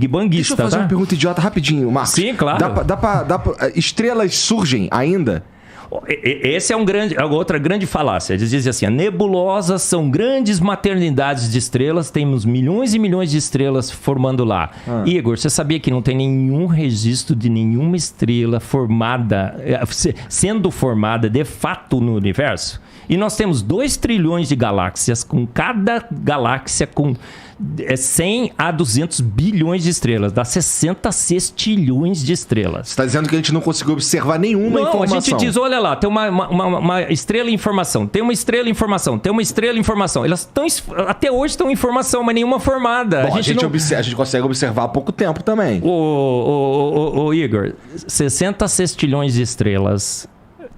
Banguista. Deixa eu fazer uma pergunta idiota rapidinho, Marcos. Sim, claro. Estrelas surgem ainda? Esse é outra grande falácia. Eles dizem assim, nebulosas são grandes maternidades de estrelas, temos milhões e milhões de estrelas formando lá. Igor, você sabia que não tem nenhum registro de nenhuma estrela sendo formada de fato no universo? E nós temos 2 trilhões de galáxias, com cada galáxia com 100 a 200 bilhões de estrelas. Dá 60 sextilhões de estrelas. Você está dizendo que a gente não conseguiu observar nenhuma informação. Não, a gente diz, olha lá, tem uma estrela em formação, tem uma estrela em formação, tem uma estrela em formação. Elas até hoje estão em formação, mas nenhuma formada. Bom, a gente consegue observar há pouco tempo também. Ô Igor, 60 sextilhões de estrelas...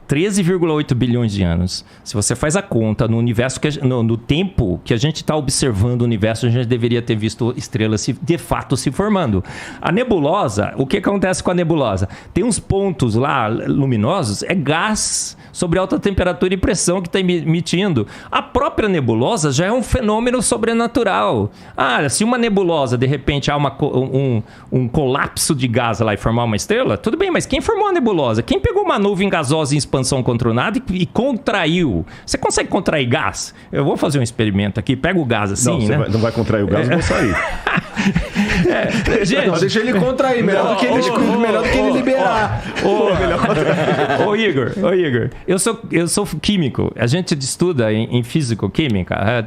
13,8 bilhões de anos. Se você faz a conta no universo, no tempo que a gente está observando o universo, a gente deveria ter visto estrelas de fato se formando. A nebulosa, o que acontece com a nebulosa? Tem uns pontos lá luminosos, é gás sobre alta temperatura e pressão que está emitindo. A própria nebulosa já é um fenômeno sobrenatural. Se uma nebulosa, de repente, há um colapso de gás lá e formar uma estrela, tudo bem, mas quem formou a nebulosa? Quem pegou uma nuvem gasosa em expansão controlada e contraiu? Você consegue contrair gás? Eu vou fazer um experimento aqui, pega o gás assim, não, né? Não vai contrair o gás, eu vou sair. Gente, deixa ele contrair, melhor do que ele liberar. Ô Igor, eu sou químico. A gente estuda em físico-química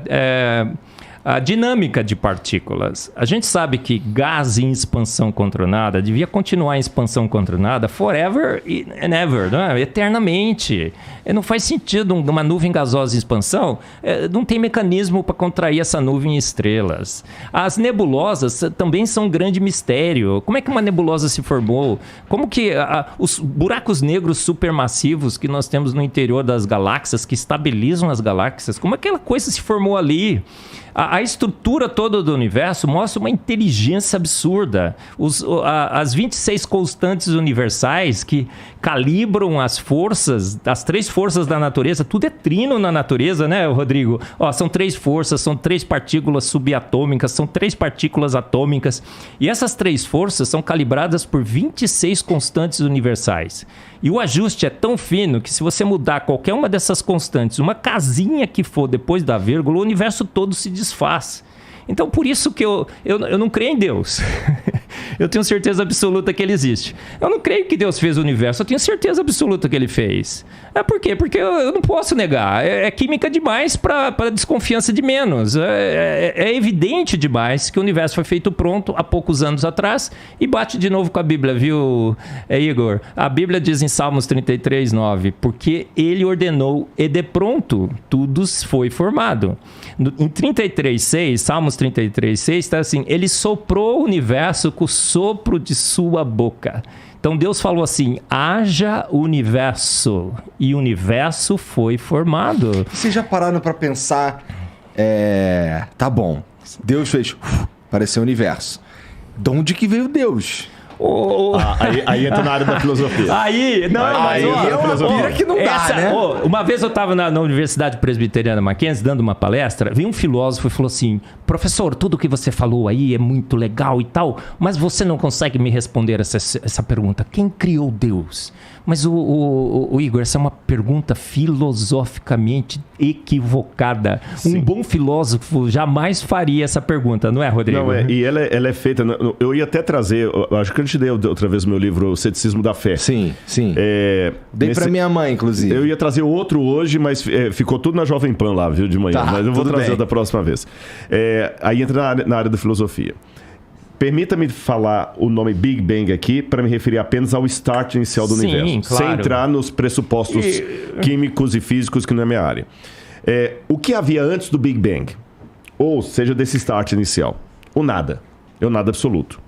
a dinâmica de partículas. A gente sabe que gás em expansão controlada devia continuar em expansão controlada forever and ever, não é? Eternamente. Não faz sentido uma nuvem gasosa em expansão, não tem mecanismo para contrair essa nuvem em estrelas. As nebulosas também são um grande mistério. Como é que uma nebulosa se formou? Como que os buracos negros supermassivos que nós temos no interior das galáxias, que estabilizam as galáxias, como aquela coisa se formou ali? A estrutura toda do universo mostra uma inteligência absurda. As 26 constantes universais que calibram as forças, as 3 forças da natureza, tudo é trino na natureza, né, Rodrigo? São 3 forças, são 3 partículas subatômicas, são 3 partículas atômicas. E essas 3 forças são calibradas por 26 constantes universais. E o ajuste é tão fino que se você mudar qualquer uma dessas constantes, uma casinha que for depois da vírgula, o universo todo se desfaz. Então, por isso que eu não creio em Deus. Eu tenho certeza absoluta que ele existe. Eu não creio que Deus fez o universo, eu tenho certeza absoluta que ele fez. Por quê? Porque eu não posso negar. É química demais para desconfiança de menos. É evidente demais que o universo foi feito pronto há poucos anos atrás e bate de novo com a Bíblia, viu, Igor? A Bíblia diz em Salmos 33:9, porque ele ordenou e de pronto tudo foi formado. Em 33:6, Salmos 33:6 está assim, ele soprou o universo com o sopro de sua boca. Então Deus falou assim, haja universo, e o universo foi formado. Vocês já pararam para pensar, tá bom, Deus fez, apareceu o universo. De onde que veio Deus? Aí entra na área da filosofia. Aí é uma pira que não dá, né? Uma vez eu estava na Universidade Presbiteriana Mackenzie dando uma palestra, veio um filósofo e falou assim, professor, tudo que você falou aí é muito legal e tal, mas você não consegue me responder essa pergunta. Quem criou Deus? Mas o Igor, essa é uma pergunta filosoficamente equivocada. Sim. Um bom filósofo jamais faria essa pergunta, não é, Rodrigo? Não, e ela é feita... Eu ia até trazer... Acho que eu te dei outra vez o meu livro, O Ceticismo da Fé. Sim. Dei pra minha mãe, inclusive. Eu ia trazer outro hoje, mas ficou tudo na Jovem Pan lá, viu, de manhã. Tá, mas eu vou trazer da próxima vez. Aí entra na área da filosofia. Permita-me falar o nome Big Bang aqui para me referir apenas ao start inicial do universo. Claro. Sem entrar nos pressupostos químicos e físicos que não é minha área. O que havia antes do Big Bang? Ou seja, desse start inicial? O nada. É o nada absoluto.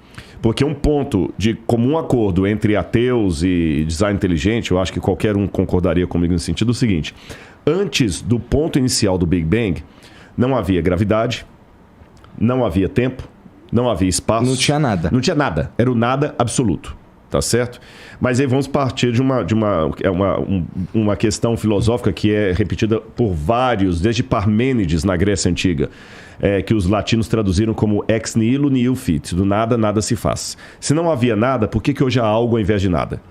Porque um ponto de comum acordo entre ateus e design inteligente, eu acho que qualquer um concordaria comigo nesse sentido, é o seguinte. Antes do ponto inicial do Big Bang, não havia gravidade, não havia tempo, não havia espaço. Não tinha nada. Não tinha nada. Era o nada absoluto. tá certo? Mas aí vamos partir de uma questão filosófica que é repetida por vários, desde Parmênides na Grécia Antiga, que os latinos traduziram como ex nihilo nihil fit, do nada, nada se faz. Se não havia nada, por que hoje há algo ao invés de nada?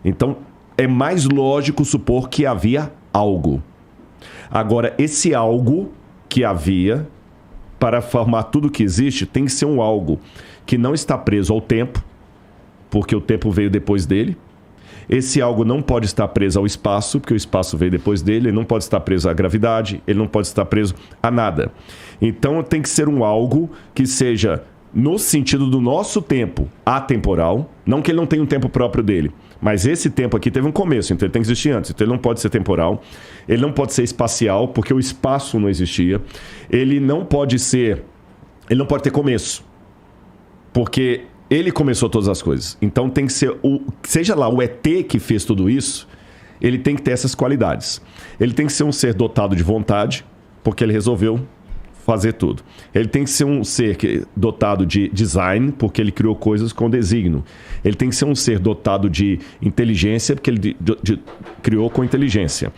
Então, é mais lógico supor que havia algo. Agora, esse algo que havia, para formar tudo que existe, tem que ser um algo que não está preso ao tempo, porque o tempo veio depois dele. Esse algo não pode estar preso ao espaço, porque o espaço veio depois dele. Ele não pode estar preso à gravidade, ele não pode estar preso a nada. Então tem que ser um algo que seja, no sentido do nosso tempo, atemporal. Não que ele não tenha um tempo próprio dele, mas esse tempo aqui teve um começo, então ele tem que existir antes. Então ele não pode ser temporal, ele não pode ser espacial, porque o espaço não existia. Ele não pode ter começo, porque ele começou todas as coisas. Então tem que ser, seja lá o ET que fez tudo isso, ele tem que ter essas qualidades. Ele tem que ser um ser dotado de vontade, porque ele resolveu fazer tudo. Ele tem que ser um ser dotado de design, porque ele criou coisas com desígnio. Ele tem que ser um ser dotado de inteligência, porque ele criou com inteligência.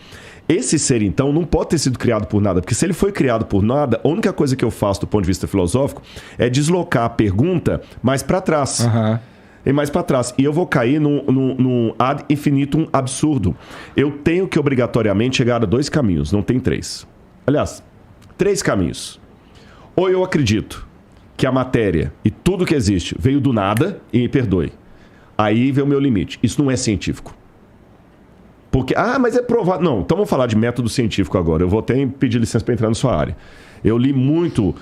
Esse ser, então, não pode ter sido criado por nada, porque se ele foi criado por nada, a única coisa que eu faço do ponto de vista filosófico é deslocar a pergunta mais para trás. Uhum. E mais para trás. E eu vou cair num ad infinitum absurdo. Eu tenho que obrigatoriamente chegar a 2 caminhos, não tem 3. Aliás, 3 caminhos. Ou eu acredito que a matéria e tudo que existe veio do nada, e me perdoe. Aí vem o meu limite. Isso não é científico. Porque, mas é provado. Não, então vamos falar de método científico agora. Eu vou até pedir licença para entrar na sua área. Eu li muito,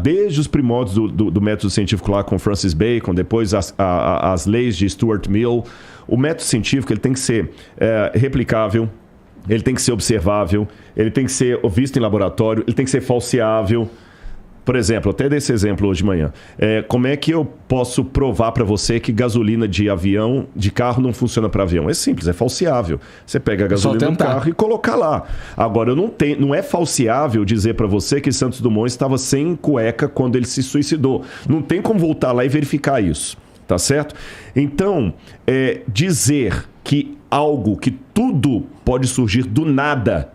desde os primórdios do método científico lá com Francis Bacon, depois as leis de Stuart Mill. O método científico ele tem que ser replicável, ele tem que ser observável, ele tem que ser visto em laboratório, ele tem que ser falseável. Por exemplo, até desse exemplo hoje de manhã. Como é que eu posso provar para você que gasolina de carro não funciona para avião? É simples, é falseável. Você pega a gasolina do carro e colocar lá. Agora, não é falseável dizer para você que Santos Dumont estava sem cueca quando ele se suicidou. Não tem como voltar lá e verificar isso. Tá certo? Então, dizer que que tudo pode surgir do nada,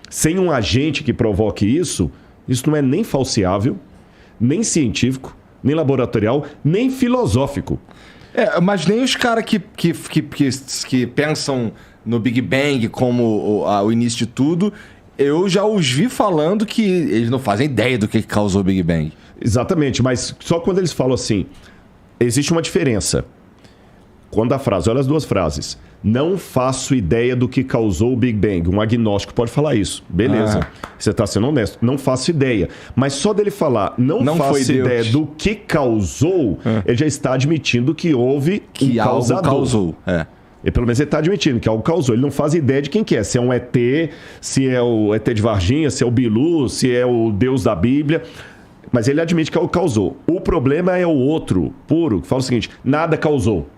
sem um agente que provoque isso não é nem falseável, nem científico, nem laboratorial, nem filosófico. Mas nem os caras que pensam no Big Bang como o início de tudo, eu já os vi falando que eles não fazem ideia do que causou o Big Bang. Exatamente, mas só quando eles falam assim, existe uma diferença. Quando a frase, olha as 2 frases. Não faço ideia do que causou o Big Bang. Um agnóstico pode falar isso. Beleza. Você está sendo honesto. Não faço ideia. Mas só dele falar não faço ideia do que causou, ele já está admitindo que houve que um causador. Algo causou. E pelo menos ele está admitindo que algo causou. Ele não faz ideia de quem que é. Se é um ET, se é o ET de Varginha, se é o Bilu, se é o Deus da Bíblia. Mas ele admite que algo causou. O problema é o outro, puro, que fala o seguinte, nada causou.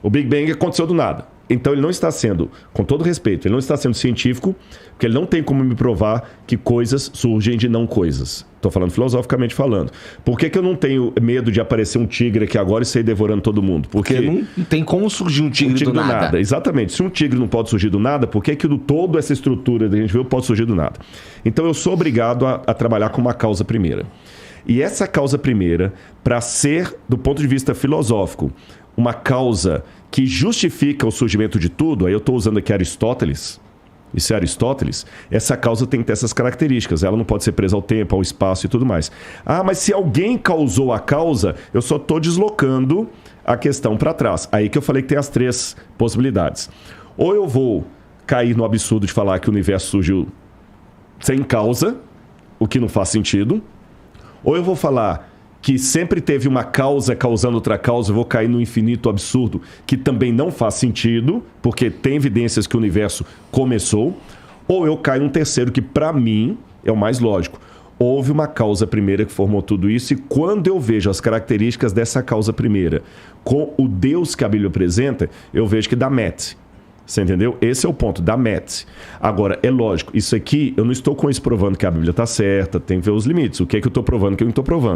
O Big Bang aconteceu do nada. Então ele não está sendo, com todo respeito, ele não está sendo científico, porque ele não tem como me provar que coisas surgem de não coisas. Estou falando filosoficamente falando. Por que eu não tenho medo de aparecer um tigre aqui agora e sair devorando todo mundo? Porque não tem como surgir um tigre do nada. Exatamente. Se um tigre não pode surgir do nada, por que toda essa estrutura que a gente viu pode surgir do nada? Então eu sou obrigado a trabalhar com uma causa primeira. E essa causa primeira, para ser, do ponto de vista filosófico, uma causa que justifica o surgimento de tudo, aí eu estou usando aqui Aristóteles, isso é Aristóteles, essa causa tem que ter essas características, ela não pode ser presa ao tempo, ao espaço e tudo mais. Mas se alguém causou a causa, eu só estou deslocando a questão para trás. Aí que eu falei que tem as 3 possibilidades. Ou eu vou cair no absurdo de falar que o universo surgiu sem causa, o que não faz sentido, ou eu vou falar que sempre teve uma causa causando outra causa, eu vou cair no infinito absurdo, que também não faz sentido, porque tem evidências que o universo começou, ou eu caio num terceiro, que para mim é o mais lógico. Houve uma causa primeira que formou tudo isso, e quando eu vejo as características dessa causa primeira com o Deus que a Bíblia apresenta, eu vejo que dá match. Você entendeu? Esse é o ponto, da match. Agora, é lógico, isso aqui, eu não estou com isso provando que a Bíblia está certa, tem que ver os limites. O que é que eu estou provando, o que eu não estou provando.